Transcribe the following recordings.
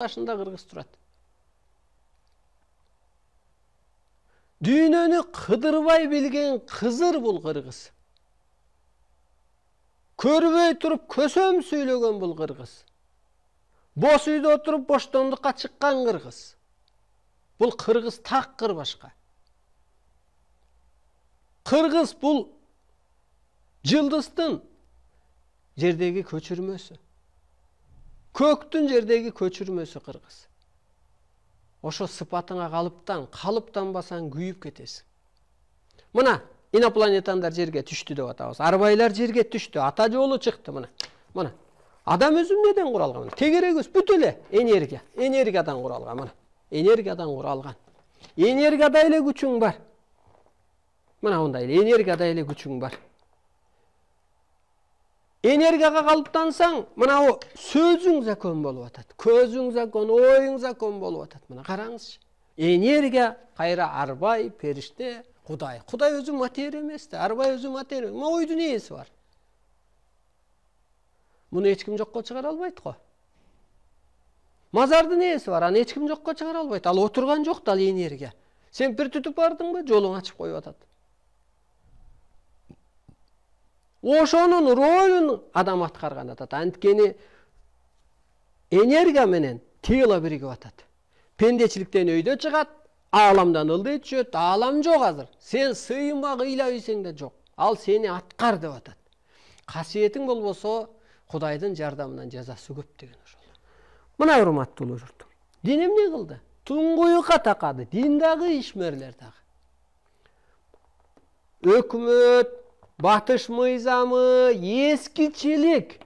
Başında Kırgız turат. Düğününü kıdırбай bilgen kızır bul Kırgız. Körбөй turup kösöm söylegen bul Kırgız. Boş uyda oturup boştondukka çıkkan Kırgız. Bul Kırgız takkır başka. Kırgız bul Yıldыздын jerdegi köçürmösü. Köktün jerdegi köçürmösü Kırgız. Oşo sıfatına kalıptanbasan kүйüp ketesin. Mına инопланетандар жерге түштү деп атабыз. Арбайлар жерге түштү. Ата жолу чыкты мына. Мына. Адам өзү эмнеден куралган? Мына. Тегерек өз бүт эле энергия. Энергиядан куралган мына. Энергиядан куралган. Энергияда эле күчүң бар. Мына мындай эле энергияда эле күчүң бар. Энергияга калыптансаң, мына о сөзүң закон болуп атат. Көзүң закон, оюң закон болуп атат. Мына караңызчы. Энергия кайра арбай, периште, Кудай. Кудай өзү материя эмес да, арбай өзү материя. Мына ойдун ээси бар. Муну эч ким жокко чыгара албайт го. Мазардын ээси бар, аны эч ким жокко чыгара албайт. Ал отурган жок да ал энергия. Сен бир түтүп бардыңбы, жолуң ачып коюп атат. Ошонун ролун адам аткарган атат. Анткени энергия менен тыйыла биригип атат. Пендечиликтен өйдө чыгат, ааламдан ылдый түшөт, аалам жок азыр. Сен сыйынма кыйлабыйсың да жок. Ал сени аткар деп атат. Касиетиң болбосо Кудайдын жардамынан жазасы көп деген ошол. Мына урматтуу журт. Дин эмне кылды? Туңгуюкка такады. Диндагы ишмерлер дагы. Өкмөт, батыш мыйзамы, ескичилик,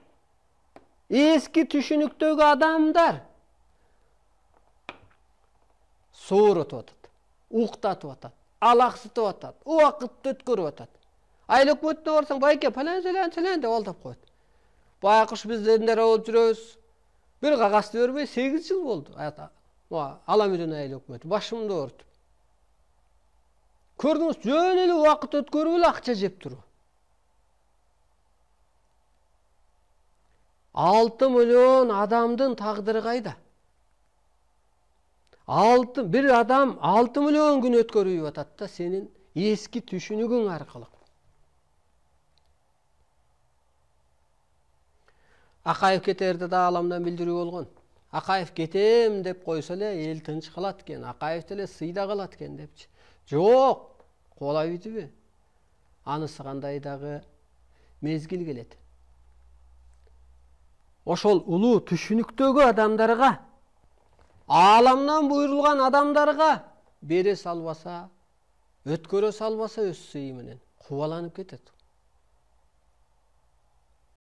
эски түшүнүктөгү адамдар сооротуп атат, уктатып атат, алаксытып атат, убакытты өткөрүп атат. Айыл өкмөтүнө барсаң, байке палан деп алдап коет. Байкуш биз дендер болуп жүрөбүз. Бир кагазды бербей 8 жыл болду. Алам үйдөн айыл өкмөтү башымды оорутуп. Көрдүңүз, жөн эле убакыт өткөрүп эле акча жеп туруп. 6 миллион адамдын тагдыры кайда? Bir адам 6 миллион күн өткөрүп атат да сенин эски түшүнүгүң аркылуу. Акаев кетерде да аламдан билдирүү болгон. Акаев кетем деп койсо эле эл тынч калат экен, Акаев деле сыйда калат экен депчи. Жок, колойдубу? Анысы кандай дагы мезгил келет. Ошол улуу түшүнүктөгү адамдарга, ааламдан буйрулган адамдарга бере салбаса, өткөрө салбаса өз сыйы менен кубаланып кетет.